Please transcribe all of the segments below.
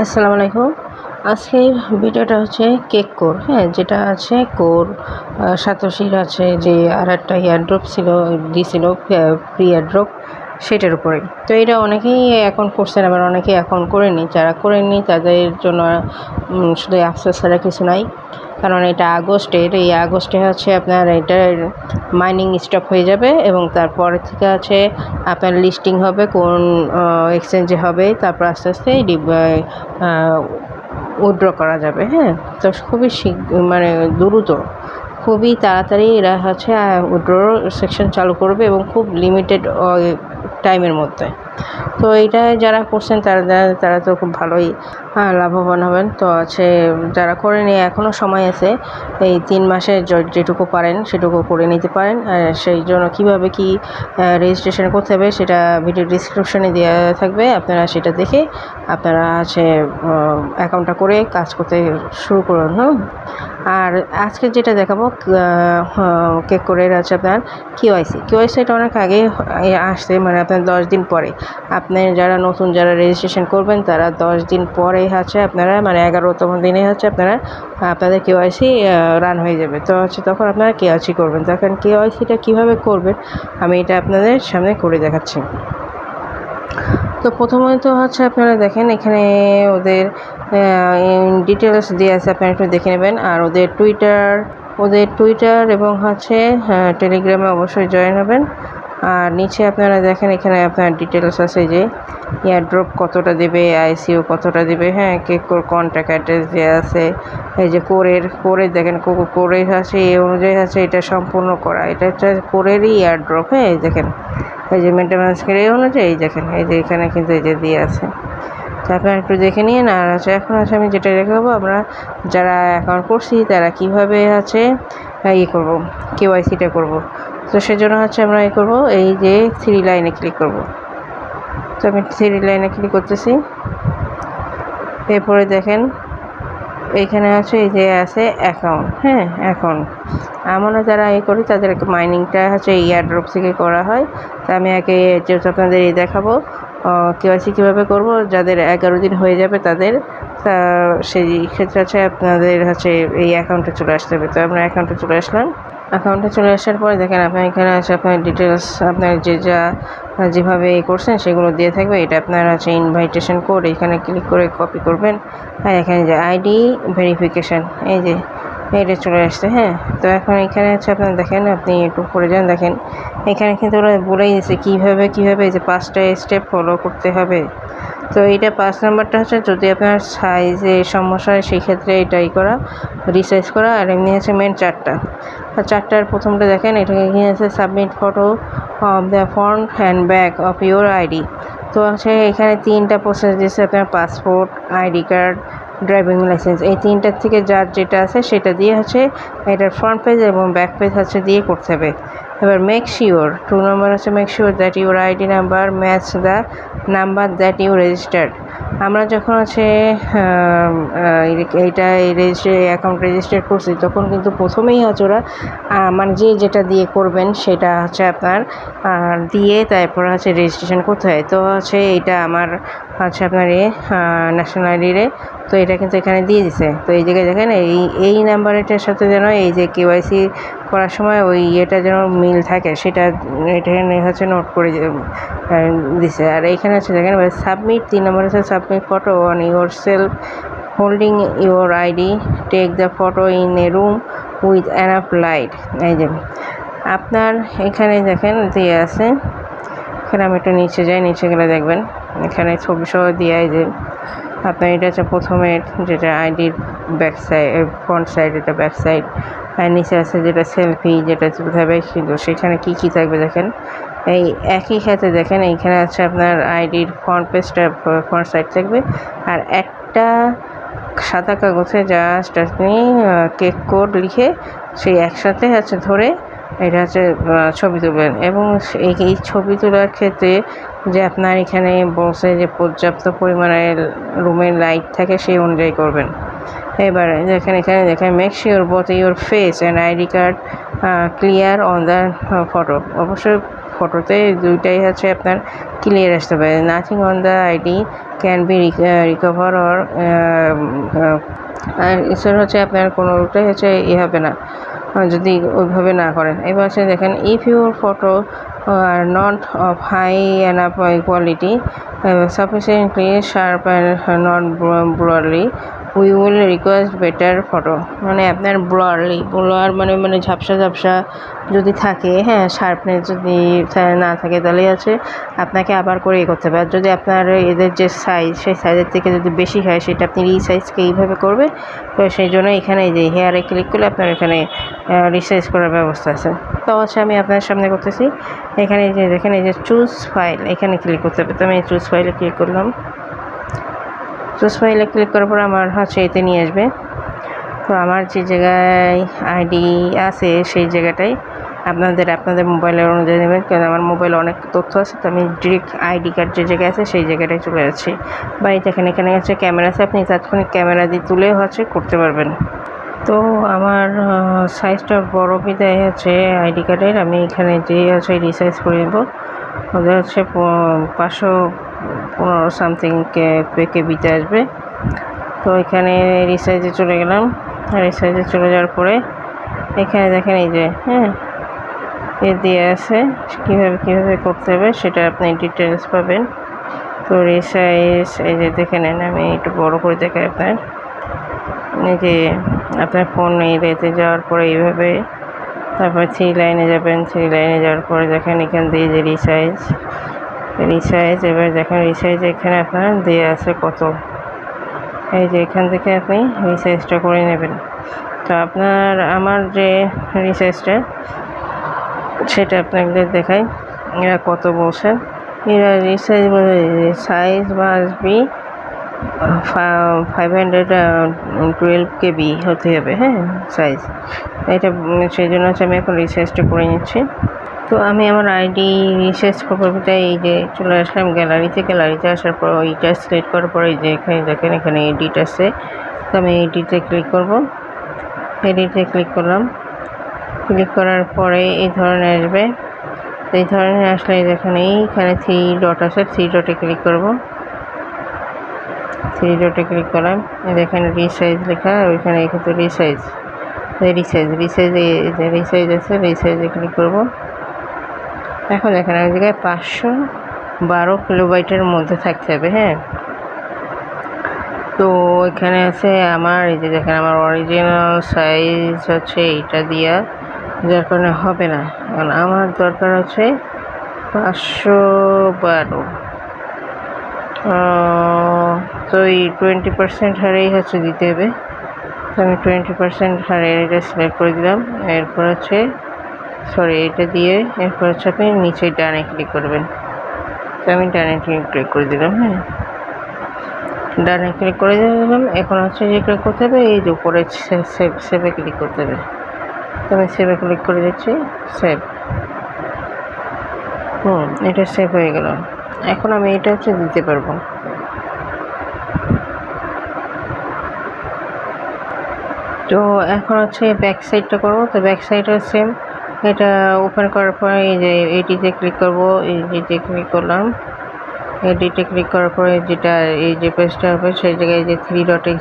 আসসালামু আলাইকুম। আজকের ভিডিওটা হচ্ছে কেক কোর, যেটা আছে কোর সাতোশির আছে যে আরেকটা এয়ারড্রপ দিছিল ফ্রি এয়ারড্রপ, সেটার উপরে। তো এটা অনেকেই এখন করছেন, আবার অনেকেই এখন করেনি। যারা করেননি তাদের জন্য শুধু আফসোস ছাড়া কিছু নাই, কারণ এটা এই আগস্টে হচ্ছে আপনার এটার মাইনিং স্টপ হয়ে যাবে এবং তারপরে থেকে আছে আপনার লিস্টিং হবে, কোন এক্সচেঞ্জে হবে, তারপর আস্তে আস্তে উইথড্র করা যাবে। তো খুবই মানে দ্রুত, খুবই তাড়াতাড়ি এরা হচ্ছে উইথড্র সেকশন চালু করবে এবং খুব লিমিটেড টাইমের মধ্যে। তো এইটা যারা করছেন তারা তো খুব ভালোই লাভবান হবেন। তো আছে যারা করেনি, এখনও সময় আছে, এই 3 মাসে যেটুকু পারেন সেটুকু করে নিতে পারেন। সেই জন্য কীভাবে কি রেজিস্ট্রেশন করতে হবে সেটা ভিডিও ডিসক্রিপশনে দেওয়া থাকবে, আপনারা সেটা দেখে আপনারা আছে অ্যাকাউন্টটা করে কাজ করতে শুরু করুন। আর আজকে যেটা দেখাবো কেককোরের আছে আপনার কিওয়াইসি। এটা অনেক আগে আসছে, মানে আপনার 10 দিন পরে আপনি যারা রেজিস্ট্রেশন করবেন তারা 10 দিন পরে হচ্ছে আপনারা, মানে 11তম দিনে হচ্ছে আপনাদের কেওয়াইসি রান হয়ে যাবে। তো হচ্ছে তখন আপনারা কেওয়াইসি করবেন। তখন কেওয়াইসিটা কীভাবে করবেন আমি এটা আপনাদের সামনে করে দেখাচ্ছি। তো প্রথমত হচ্ছে আপনারা দেখেন এখানে ওদের ডিটেলস দিয়ে আছে, আপনারা একটু দেখে নেবেন। আর ওদের টুইটার এবং হচ্ছে টেলিগ্রামে অবশ্যই জয়েন হবেন। আর নিচে আপনারা দেখেন এখানে আপনার ডিটেলস আছে যে এয়ারড্রপ কতটা দেবে, আইসিও কতটা দেবে, কেককোর কন্ট্যাক্ট অ্যাড্রেস দেওয়া আছে। এই যে কোরের দেখেন কোরের আছে এই অনুযায়ী আছে এটা সম্পূর্ণ করা, এটা হচ্ছে কোরেরই এয়ারড্রপ। এই দেখেন এই যে মেনটেন্যান্সের এই অনুযায়ী এই দেখেন এই যে এখানে কিন্তু এই যে দিয়ে আছে। তো আপনারা একটু দেখে নিন। আর আছে এখন আছে আমি যেটা দেখাবো, আমরা যারা অ্যাকাউন্ট করছি তারা কীভাবে আছে করব, কেওয়াইসিটা করব। তো সেজন্য হচ্ছে আমরা করব, এই যে 3 লাইনে ক্লিক করব। তো আমি 3 লাইনে ক্লিক করতেছি। এরপরে দেখেন এইখানে আছে এই যে আছে অ্যাকাউন্ট। অ্যাকাউন্ট আমরা যারা করি তাদের মাইনিংটা হচ্ছে এয়ারড্রপ থেকে করা হয়। তো আমি যেহেতু আপনাদের দেখাবো কেওয়াইসি কীভাবে করব, যাদের 11 দিন হয়ে যাবে তাদের, সেই ক্ষেত্রে আছে আপনাদের হচ্ছে এই অ্যাকাউন্টে চলে আসতে হবে। তো আমরা অ্যাকাউন্টে চলে আসলাম। অ্যাকাউন্টে চলে আসার পরে দেখেন আপনার এখানে আছে আপনার ডিটেলস, আপনার যেভাবে করছেন সেগুলো দিয়ে থাকবে। এটা আপনার আছে ইনভাইটেশন কোড, এখানে ক্লিক করে কপি করবেন। আর এখানে যে আইডি ভেরিফিকেশান, এই যে এটা চলে আসছে। তো এখন এখানে আছে আপনার দেখেন, আপনি একটু করে যান, দেখেন এখানে কিন্তু ওরা বলেই দিচ্ছে কীভাবে এই যে 5টা স্টেপ ফলো করতে হবে। তো এইটা 5 নাম্বারটা হচ্ছে যদি আপনার সাইজে সমস্যা হয় সেই ক্ষেত্রে এটাই করা, রিসাইজ করা। আর এমনি আছে মেন 4টার প্রথমটা দেখেন, এটাকে এখানে আছে submit photo of the front and back of your ID. তো আছে এখানে 3টা প্রসেস দিচ্ছে, আপনার passport, ID card, driving licence. এই 3টার থেকে যার যেটা আছে সেটা দিয়ে হচ্ছে এটার ফ্রন্ট পেজ এবং ব্যাক পেজ হচ্ছে দিয়ে করতে হবে। এবার মেক শিওর 2 নম্বর হচ্ছে make sure that your ID number match the number that you registered. আমরা যখন আছে এইটা অ্যাকাউন্ট রেজিস্টার করছি তখন কিন্তু প্রথমেই হচ্ছে ওরা মানে যেটা দিয়ে করবেন সেটা হচ্ছে আপনার দিয়ে তারপর হচ্ছে রেজিস্ট্রেশন করতে হয়। তো হচ্ছে এইটা আমার হচ্ছে আপনার ন্যাশনাল আইডিরে, তো এটা কিন্তু এখানে দিয়ে দিছে। তো এই জায়গায় দেখেন এই নাম্বারটার সাথে যেন এই যে কেওয়াইসি করার সময় ওই এটা যেন মিল থাকে সেটা এখানে হচ্ছে নোট করে দিছে। আর এইখানে হচ্ছে দেখেন সাবমিট 3 নম্বর হচ্ছে submit photo on your self holding your ID, take the photo in a room with enough light. এই যে আপনার এখানে দেখেন দিয়ে আছে, এখানে আমি একটু নিচে যাই, নিচে গেলে দেখবেন এখানে ছবি সহ দিয়ে যে আপনার এটা হচ্ছে প্রথমের যেটা আইডির ব্যাক সাইড, ফ্রন্ট সাইড, এটা ব্যাক সাইড। আর নিচে আছে যেটা সেলফি, যেটা তুলতে হবে সেখানে কী থাকবে দেখেন। এই একই সাথে দেখেন এইখানে আছে আপনার আইডির ফ্রন্ট পেজটা ফ্রন্ট সাইড থাকবে। আর একটা সাদা কাগজে জাস্ট আপনি কেক কোড লিখে সেই একসাথে হচ্ছে ধরে এটা হচ্ছে ছবি তুলবেন। এবং এই ছবি তোলার ক্ষেত্রে যে আপনার এখানে বসে যে পর্যাপ্ত পরিমাণে রুমের লাইট থাকে সেই অনুযায়ী করবেন। এবার এখানে দেখেন make sure both your face and ID card clear on the photo. অবশ্যই ফটোতে দুইটাই হচ্ছে আপনার ক্লিয়ার আসতে হবে। Nothing on the ID can be recover or আর এছাড়া হচ্ছে আপনার কোনোটাই হচ্ছে হবে না যদি ওইভাবে না করেন। এবার হচ্ছে দেখেন, if your photo are not of high enough quality sufficiently sharp and not blurrily we will request better photo. মানে আপনার ব্লর মানে ঝাপসা যদি থাকে, হ্যাঁ, শার্পনেস যদি না থাকে, তাহলে আছে আপনাকে আবার করে করতে হবে। আর যদি আপনার এদের যে সাইজ, সেই সাইজের থেকে যদি বেশি হয়, সেটা আপনি রিসাইজকে এইভাবে করবে। তো সেই জন্য এখানে এই যে হেয়ারে ক্লিক করলে আপনার এখানে রিসাইজ করার ব্যবস্থা আছে। তো হচ্ছে আমি আপনার সামনে করতেছি। এখানে যে দেখেন, এই যে চুজ ফাইল, এখানে ক্লিক করতে হবে। তো আমি চুজ ফাইলে ক্লিক করলাম। চুজ ফাইলে ক্লিক করার পর আমার হচ্ছে এতে নিয়ে আসবে। তো আমার যে জায়গায় আইডি আছে সেই জায়গাটায় আপনাদের মোবাইলের অনুযায়ী নেবেন, কারণ আমার মোবাইলে অনেক তথ্য আছে। তো আমি ডিরেক্ট আইডি কার্ড যে জায়গায় আছে সেই জায়গাটায় চলে যাচ্ছি। বা এখানে হচ্ছে ক্যামেরা আছে, আপনি তাৎক্ষণিক ক্যামেরা দিয়ে তুলে হচ্ছে করতে পারবেন। তো আমার সাইজটা বড় বিদায় হচ্ছে আইডি কার্ডের, আমি এখানে যে হচ্ছে রিসাইজ করে দেবো। ওদের হচ্ছে 515 সামথিং কেবিতে আসবে। তো এখানে রিসাইজে চলে গেলাম। রিসাইজে চলে যাওয়ার পরে এখানে দেখেন এই যে, হ্যাঁ, এ দিয়ে আছে কীভাবে করতে হবে সেটা আপনি ডিটেলস পাবেন। তো রিসাইজ এই যে দেখে নেন, আমি একটু বড় করে দেখাই আপনার। এই যে আপনার ফোন এতে যাওয়ার পরে এইভাবে, তারপর 3 লাইনে যাবেন। 3 লাইনে যাওয়ার পরে দেখেন এখান দিয়ে যে রিসাইজ, এবার দেখেন রিসাইজ এখানে আপনার দিয়ে আছে কত। এই যে এখান থেকে আপনি রিসাইজটা করে নেবেন। তো আমার যে রিসাইজটা সেটা আপনাদের দেখাই, এরা কত বলছেন। এরা রিসাইজ বলে সাইজ মাস্ট বি 512 KB হতে হবে, হ্যাঁ, সাইজ এটা। সেই জন্য হচ্ছে আমি এখন রিসাইজটা করে নিচ্ছি। তো আমি আমার আইডি রিসাইজ করবো, এই যে চলে আসলাম গ্যালারিতে আসার পর ওইটা সিলেক্ট করার পরে এই যে এখানে দেখেন, এখানে এডিট আছে। তো আমি এডিটে ক্লিক করব। এডিটে ক্লিক করলাম। ক্লিক করার পরে এই ধরনের আসবে। এই ধরনের আসলে দেখেন এইখানে 3 ডট আছে, 3 ডটে ক্লিক করব। 3 ডটে ক্লিক করলাম। দেখেন রিসাইজ লেখা, ওইখানে কিন্তু রিসাইজ আছে, রিসাইজে ক্লিক করব। এখন দেখেন ওই জায়গায় 512 কিলোবাইটের মধ্যে থাকতে হবে, হ্যাঁ। তো এখানে আছে আমার, এই যে দেখেন আমার অরিজিনাল সাইজ হচ্ছে এইটা দিয়া, যার কারণে হবে না। কারণ আমার দরকার হচ্ছে 512। তো এই 20% হারেই হচ্ছে দিতে হবে। তো আমি 20% হারে এটা সিলেক্ট করে দিলাম। এরপর হচ্ছে এটা দিয়ে এরপর হচ্ছে আপনি নিচে ডানে ক্লিক করবেন। তো আমি ডানে ক্লিক করে দিলাম, হ্যাঁ, ডানে ক্লিক করে দিলাম। এখন হচ্ছে যে ক্লিক করতে হবে, এই যে উপরে সেভে ক্লিক করতে হবে। তো আমি সেভে ক্লিক করে দিচ্ছি। এটা সেভ হয়ে গেল। এখন আমি এটা হচ্ছে দিতে পারবো। তো এখন হচ্ছে ব্যাক সাইডটা করবো। তো ব্যাক সাইডটা সেম, এটা ওপেন করার পরে এই যে এডিটে ক্লিক করব। এডিটে ক্লিক করলাম। এডিটে ক্লিক করার পরে যেটা এই যে পেজটা হবে সেই জায়গায় যে 3 ডটে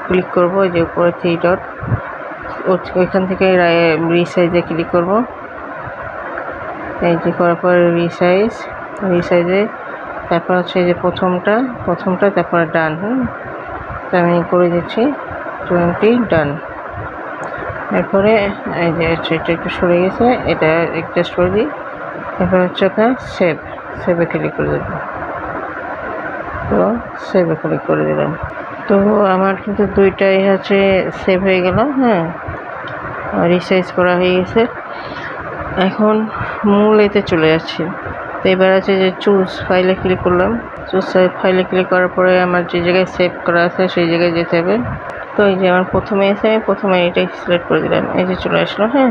ক্লিক করব। যে উপরে 3 ডট, ওইখান থেকে রিসাইজে ক্লিক করব। এই যে করার পরে রিসাইজে তারপর হচ্ছে যে প্রথমটা, তারপরে ডান। তো আমি করে দিচ্ছি 20 ডান। এরপরে এই যে এটা একটু সরে গেছে, এটা অ্যাডজাস্ট করে দিই। এরপর হচ্ছে আপনার সেভে ক্লিক করে দেবো। তো সেভে ক্লিক করে দিলাম। তো আমার কিন্তু দুইটাই হচ্ছে সেভ হয়ে গেল, হ্যাঁ, রিসাইজ করা হয়ে গেছে। এখন মূল এতে চলে যাচ্ছি। তো এবার আছে যে চুজ ফাইলে ক্লিক করলাম। চুজ ফাইলে ক্লিক করার পরে আমার যে জায়গায় সেভ করা আছে সেই জায়গায় যেতে হবে। তো এই যে আমার প্রথমে এসে আমি প্রথমে এটাই সিলেক্ট করে দিলাম। এই যে চলে আসলো, হ্যাঁ।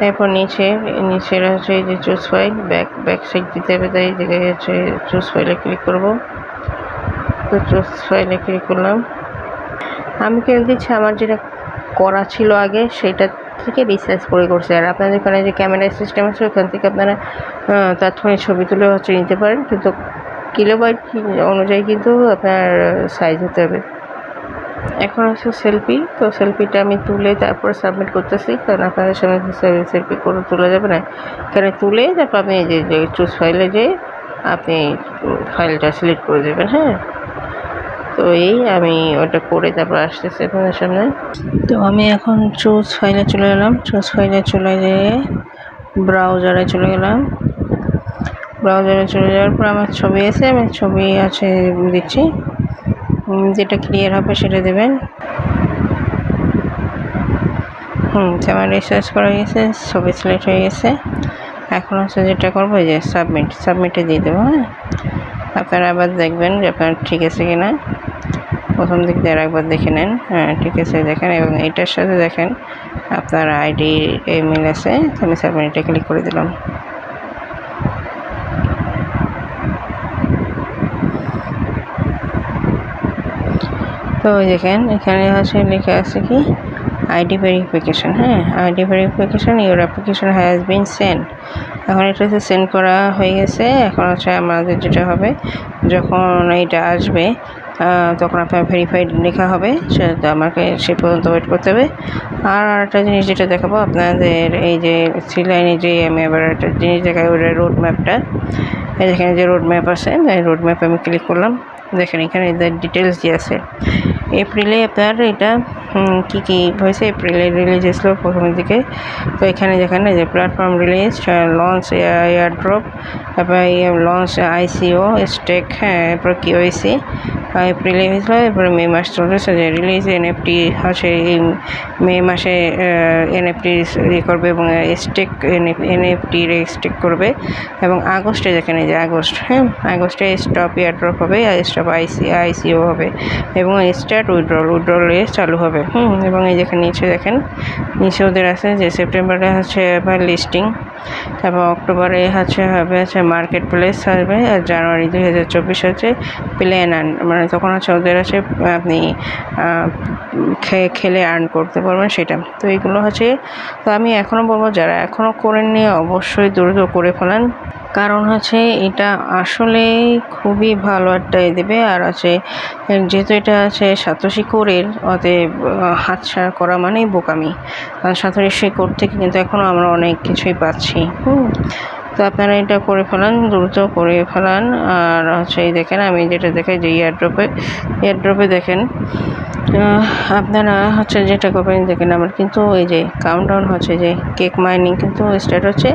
এরপর নিচে হচ্ছে এই যে চুজ ফাইল, ব্যাক সাইড দিতে হবে। তাই এই জায়গায় হচ্ছে চুজ ফাইলে ক্লিক করব। তো চুজ ফাইলে ক্লিক করলাম। আমি কিন্তু দিচ্ছি আমার যেটা করা ছিল আগে সেটা থেকে রিসার্চ করে করছে। আর আপনাদের এখানে যে ক্যামেরা সিস্টেম আছে ওখান থেকে আপনারা তাৎক্ষণিক ছবি তুলে হচ্ছে নিতে পারেন। কিন্তু কিলোবাইট অনুযায়ী কিন্তু আপনার সাইজ হতে হবে। এখন হচ্ছে সেলফি, তো সেলফিটা আমি তুলে তারপর সাবমিট করতেছি, কারণ আপনাদের সামনে সেলফি করে তোলা যাবে না। এখানে তুলে তারপর আপনি যে চুজ ফাইলে যেয়ে আপনি ফাইলটা সিলেক্ট করে দেবেন। হ্যাঁ, তো এই আমি ওটা করে তারপর আসতেছি আপনাদের সামনে। তো আমি এখন চুজ ফাইলে চলে গেলাম। চুজ ফাইলে চলে যেয়ে ব্রাউজারে চলে গেলাম। ব্রাউজারে চলে যাওয়ার পর আমার ছবি আছে, আমি ছবি আছে দিচ্ছি, যেটা ক্লিয়ার হবে সেটা দেবেন। আমার রিসার্চ করা গেছে, ছবি সিলেক্ট হয়ে গেছে। এখন হচ্ছে যেটা করবো যে সাবমিটে দিয়ে দেবো। হ্যাঁ, আপনারা আবার দেখবেন যে আপনার ঠিক আছে কিনা, প্রথম দিক দিয়ে একবার দেখে নেন। হ্যাঁ, ঠিক আছে দেখেন, এবং এইটার সাথে দেখেন আপনার আইডি মিল আছে। আমি সাবমিটে ক্লিক করে দিলাম। তো দেখেন এখানে হচ্ছে লেখা আছে কি আইডি ভেরিফিকেশন। হ্যাঁ, ID verification, your application has been send. এখন এটা হচ্ছে সেন্ড করা হয়ে গেছে। এখন হচ্ছে আমাদের যেটা হবে, যখন এইটা আসবে তখন আপনার ভেরিফাইড লেখা হবে, সেটা আমাকে সে পর্যন্ত ওয়েট করতে হবে। আর একটা জিনিস যেটা দেখাবো আপনাদের, এই যে থ্রি লাইনে যে আমি আবার একটা জিনিস দেখাই, ওটা রোড ম্যাপটা। এই যেখানে যে রোড ম্যাপ আছে, এই রোড ম্যাপে আমি ক্লিক করলাম। দেখেন এখানে এদের ডিটেলস দিয়ে আছে। এপ্রিলে আপনার এটা কী হয়েছে, এপ্রিলে রিলিজ হয়েছিল প্রথমের দিকে। তো এখানে যেখানে যে প্ল্যাটফর্ম রিলিজ, লঞ্চ এয়ারড্রপ, তারপরে লঞ্চ আইসিও স্টেক, হ্যাঁ, এরপর কিওআইসি এপ্রিলে হয়েছিল। এরপরে মে মাস চলতেছে যে রিলিজ এনএফটি আছে, এই মে মাসে এনএফটি ইয়ে করবে এবং স্টেক এনএফটি স্টেক করবে। এবং আগস্টে দেখেন এই যে আগস্ট, হ্যাঁ, আগস্টে স্টপ এয়ারড্রপ হবে, আর স্টপ আইসিও হবে, এবং স্টার্ট উইথড্রল চালু হবে। এবং এই যেখানে নিচে দেখেন, নিচে ওদের আছে যে সেপ্টেম্বরে হচ্ছে এবার লিস্টিং, তারপর অক্টোবরে হবে মার্কেট প্লেস আসবে, আর জানুয়ারি 2024 হচ্ছে প্লেন আর্ন, মানে তখন হচ্ছে ওদের আছে আপনি খেলে আর্ন করতে পারবেন সেটা। তো এইগুলো হচ্ছে, তো আমি এখনও বলবো যারা এখনও করেননি অবশ্যই দ্রুত করে ফেলেন, কারণ হচ্ছে এটা আসলে খুবই ভালো একটা দেবে। আর আছে যেহেতু এটা আছে সাতোশি কোরের, অতএব হাতছাড়া করা মানেই বোকামি। কারণ সাতোশি কোর থেকে কিন্তু এখনও আমরা অনেক কিছুই পাচ্ছি। তো আপনারা এটা করে ফেলান, দ্রুত করে ফেলান। আর হচ্ছে এই দেখেন আমি যেটা দেখাই যে এয়ারড্রপে দেখেন আপনারা হচ্ছে যেটা করবেন, দেখেন আমার কিন্তু এই যে কাউন্টডাউন হচ্ছে যে কেক মাইনিং কিন্তু স্টার্ট হচ্ছে।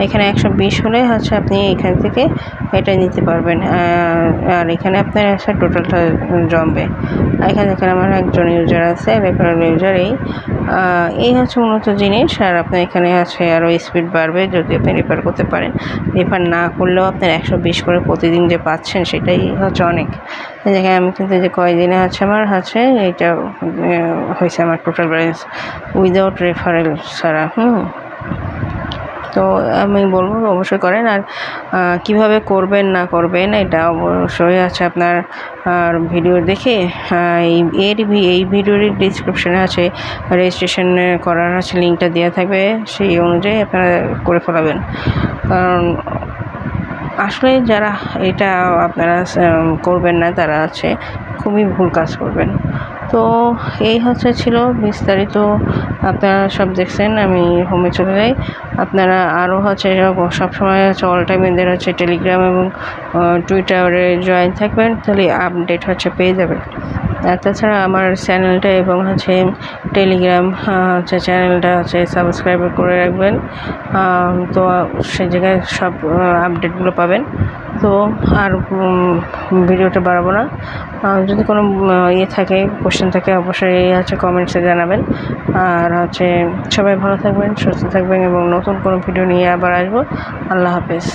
এখানে 120 হলে হচ্ছে আপনি এখান থেকে এটা নিতে পারবেন। আর এখানে আপনার আছে টোটালটা জমবে। এখানে দেখেন আমার একজন ইউজার আছে, রেফারেল ইউজার। এই হচ্ছে মূলত জিনিস। আর আপনার এখানে আছে আরও স্পিড বাড়বে যদি আপনি রেফার করতে পারেন। রেফার না করলেও আপনার 120 করে প্রতিদিন যে পাচ্ছেন সেটাই হচ্ছে অনেক। দেখেন আমি কিন্তু যে কয়দিনে হচ্ছে আমার হচ্ছে এইটা হয়েছে আমার টোটাল ব্যালেন্স উইদাউট রেফারেল ছাড়া। তো আমি বলবো অবশ্যই করেন। আর কীভাবে করবেন না করবেন এটা অবশ্যই আছে আপনার ভিডিও দেখে। এই ভিডিওর ডিসক্রিপশানে আছে রেজিস্ট্রেশন করার আছে লিঙ্কটা দেওয়া থাকবে, সেই অনুযায়ী আপনারা করে ফেলাবেন। কারণ আসলে যারা এটা আপনারা করবেন না তারা আছে খুবই ভুল কাজ করবেন। তো এই হচ্ছে ছিল বিস্তারিত, আপনারা সব দেখছেন। আমি হোমে চলে যাই। আপনারা আরও হচ্ছে সবসময় হচ্ছে অল টাইম এদের হচ্ছে টেলিগ্রাম এবং টুইটারে জয়েন থাকবেন, তাহলে আপডেট হচ্ছে পেয়ে যাবেন। আর তাছাড়া আমার চ্যানেলটা এবং হচ্ছে টেলিগ্রাম হচ্ছে চ্যানেলটা হচ্ছে সাবস্ক্রাইব করে রাখবেন। তো সে জায়গায় সব আপডেটগুলো পাবেন। তো আর ভিডিওটা বাড়াবো না। যদি কোনো থাকে কোশ্চেন থাকে অবশ্যই হচ্ছে কমেন্টসে জানাবেন। আর হচ্ছে সবাই ভালো থাকবেন, সুস্থ থাকবেন, এবং নতুন কোনো ভিডিও নিয়ে আবার আসবো। আল্লাহ হাফেজ।